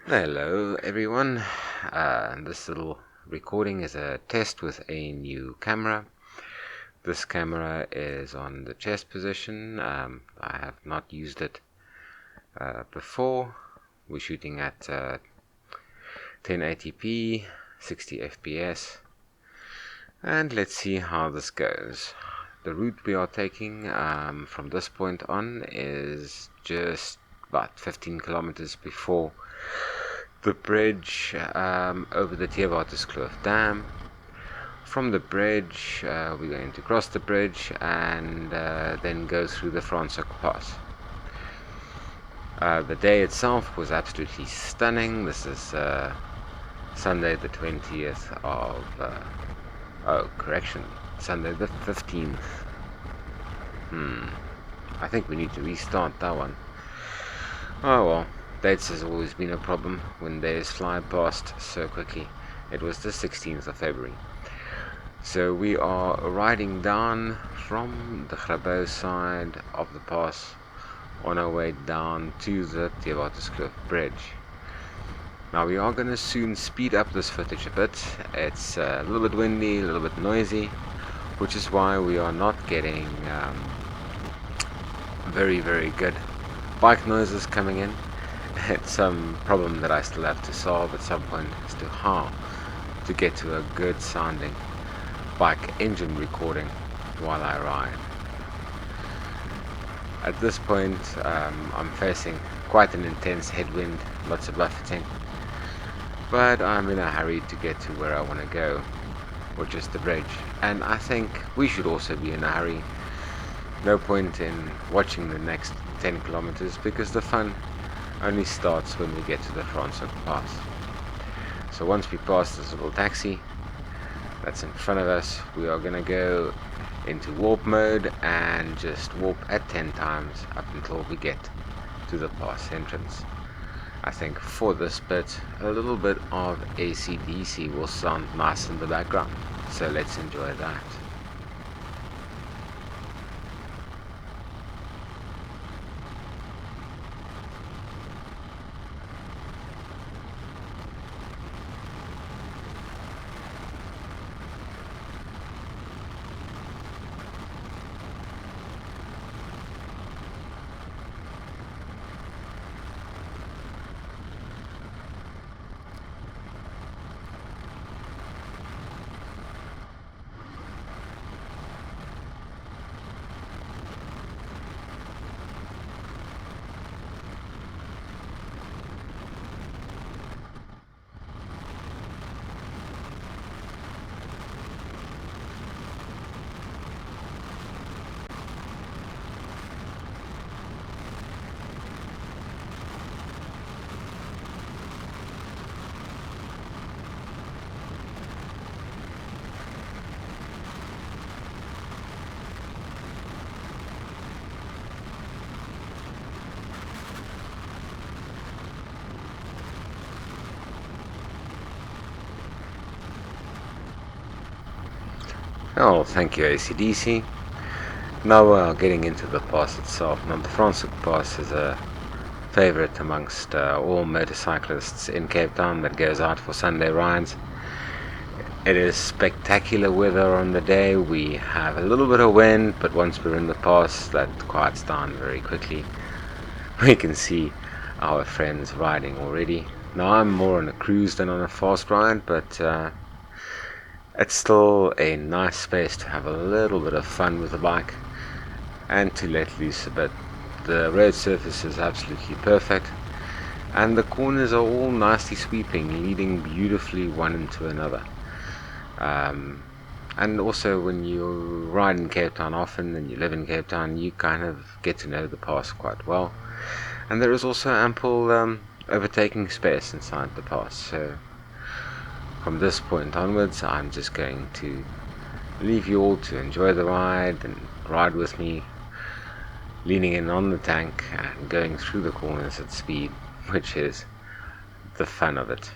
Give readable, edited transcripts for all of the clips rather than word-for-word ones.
Hello everyone. This little recording is a test with a new camera. This camera is on the chest position. I have not used it before. We're shooting at 1080p, 60 fps, and let's see how this goes. The route we are taking from this point on is just about 15 kilometers before the bridge over the Theewaterskloof Dam. From the bridge, we're going to cross the bridge and then go through the Franschhoek Pass. The day itself was absolutely stunning. This is Sunday the 20th of... Sunday the 15th. I think we need to restart that one. Oh well. Dates has always been a problem when days fly past so quickly. It was the 16th of February. So we are riding down from the Grabouw side of the pass on our way down to the Theewaterskloof bridge. Now we are going to soon speed up this footage a bit. It's a little bit windy, a little bit noisy, which is why we are not getting very good bike noises coming in. It's some problem that I still have to solve at some point as to how to get to a good sounding bike engine recording while I ride. At this point I'm facing quite an intense headwind, lots of buffeting, but I'm in a hurry to get to where I want to go, which is the bridge, and I think we should also be in a hurry. No point in watching the next 10 kilometers because the fun only starts when we get to the Franschhoek Pass. So once we pass this little taxi that's in front of us, we are going to go into warp mode and just warp at 10 times up until we get to the pass entrance. I think for this bit, a little bit of AC/DC will sound nice in the background, so let's enjoy that. Oh, thank you AC/DC. Now we are getting into the pass itself. Now the Franschhoek Pass is a favorite amongst all motorcyclists in Cape Town that goes out for Sunday rides. It is spectacular weather on the day. We have a little bit of wind, but once we're in the pass, that quiets down very quickly. We can see our friends riding already. Now I'm more on a cruise than on a fast ride, but it's still a nice space to have a little bit of fun with the bike and to let loose a bit. The road surface is absolutely perfect and the corners are all nicely sweeping, leading beautifully one into another. And also when you ride in Cape Town often and you live in Cape Town, you kind of get to know the pass quite well. And there is also ample overtaking space inside the pass, so from this point onwards I'm just going to leave you all to enjoy the ride and ride with me, leaning in on the tank and going through the corners at speed, which is the fun of it.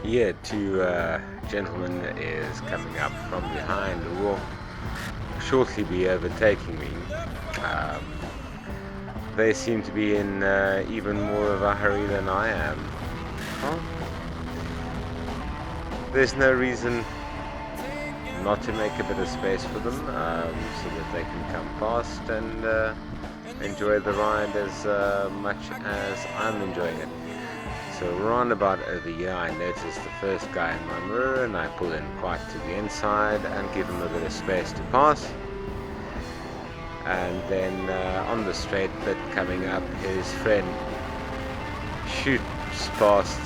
Yeah, two gentlemen is coming up from behind who will shortly be overtaking me. Um, they seem to be in even more of a hurry than I am. Well, there's no reason not to make a bit of space for them so that they can come past and enjoy the ride as much as I'm enjoying it. So around about over here I notice the first guy in my mirror and I pull in quite to the inside and give him a bit of space to pass. And then on the straight bit coming up, his friend shoots past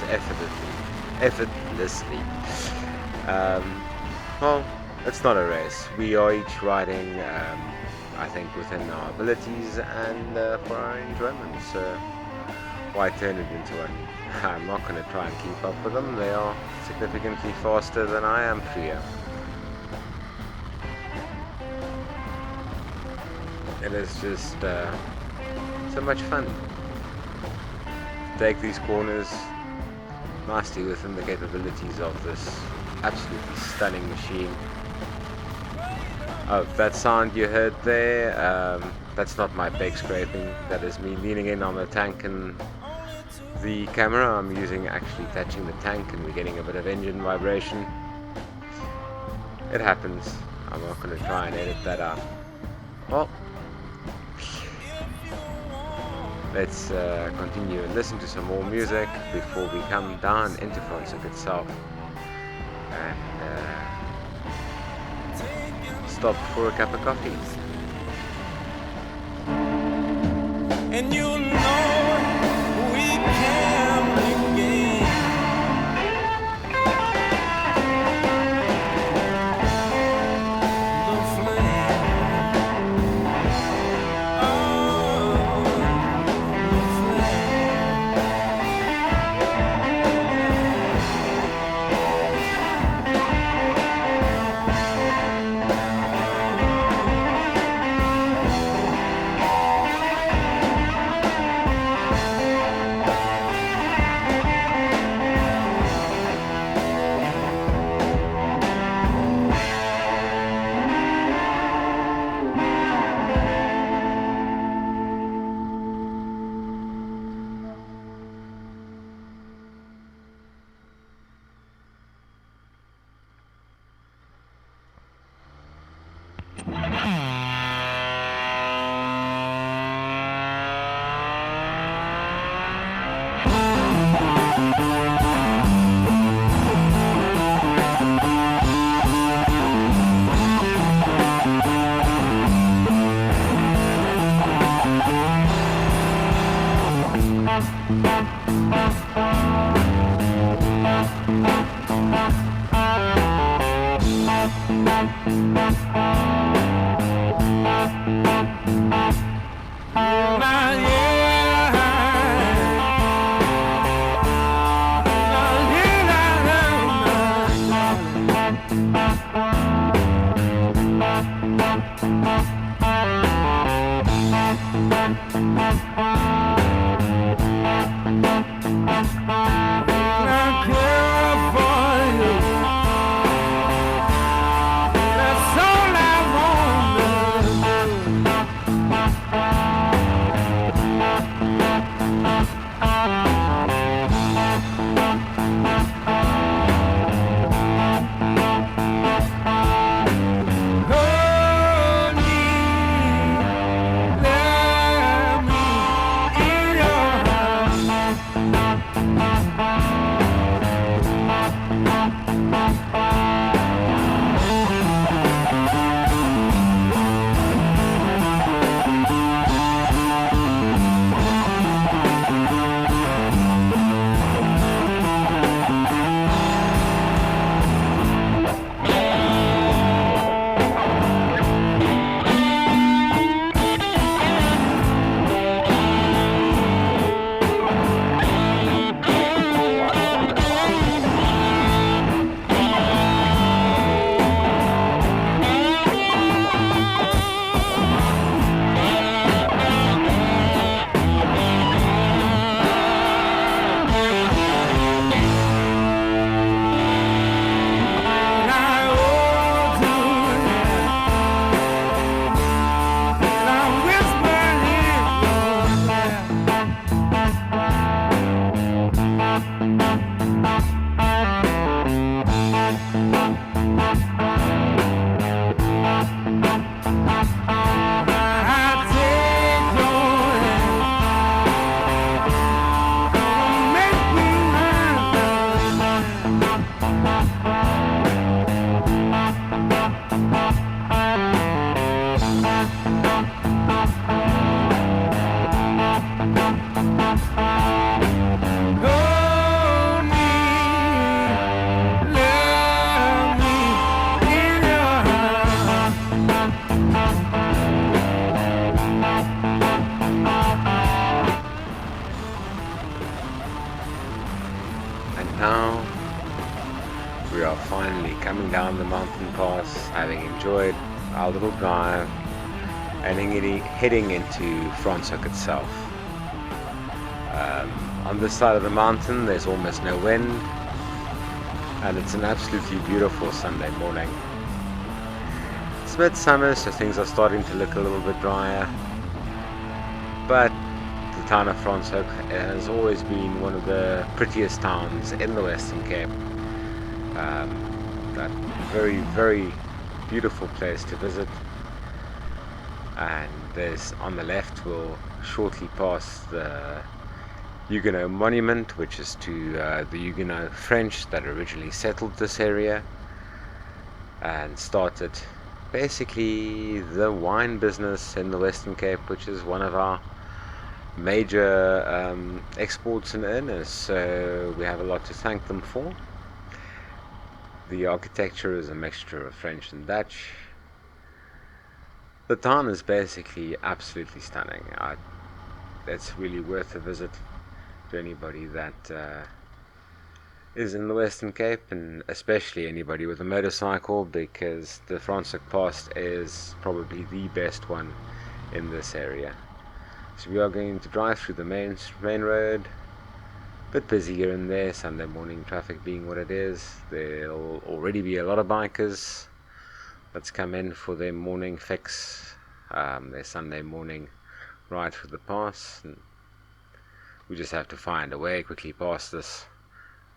effortlessly. Well, it's not a race. We are each riding, I think, within our abilities and for our enjoyment. So why turn it into one? I'm not going to try and keep up with them. They are significantly faster than I am through here. It is just so much fun. Take these corners nicely within the capabilities of this absolutely stunning machine. Oh, that sound you heard there, that's not my back scraping. That is me leaning in on the tank and the camera. I'm using actually touching the tank and we're getting a bit of engine vibration. It happens. I'm not going to try and edit that out. Well, let's continue and listen to some more music before we come down into Franschhoek itself and stop for a cup of coffee. And you know we can begin. The flame. Oh, the I care for you. now we are finally coming down the mountain pass, having enjoyed our little drive and heading into Franschhoek itself. On this side of the mountain there's almost no wind, and it's an absolutely beautiful Sunday morning. It's midsummer, so things are starting to look a little bit drier, but the town of Franschhoek has always been one of the prettiest towns in the Western Cape. That very, very beautiful place to visit. And there's on the left, we'll shortly pass the Huguenot monument, which is to the Huguenot French that originally settled this area and started basically the wine business in the Western Cape, which is one of our major exports and earners, so we have a lot to thank them for. The architecture is a mixture of French and Dutch. The town is basically absolutely stunning. It's really worth a visit to anybody that is in the Western Cape, and especially anybody with a motorcycle, because the Franschhoek Pass is probably the best one in this area. So we are going to drive through the main road, a bit busy here and there, Sunday morning traffic being what it is. There'll already be a lot of bikers that's come in for their morning fix, their Sunday morning ride through the pass, and we just have to find a way quickly past this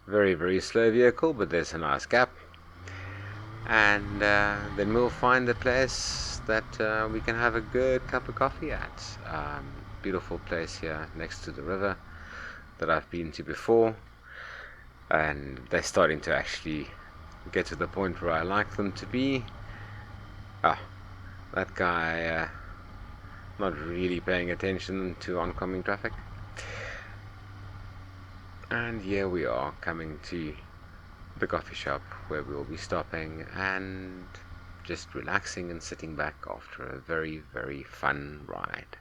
very, very slow vehicle, but there's a nice gap, and then we'll find a place that we can have a good cup of coffee at. Beautiful place here next to the river that I've been to before, and they're starting to actually get to the point where I like them to be. That guy not really paying attention to oncoming traffic. And here we are coming to the coffee shop where we'll be stopping and just relaxing and sitting back after a very, very fun ride.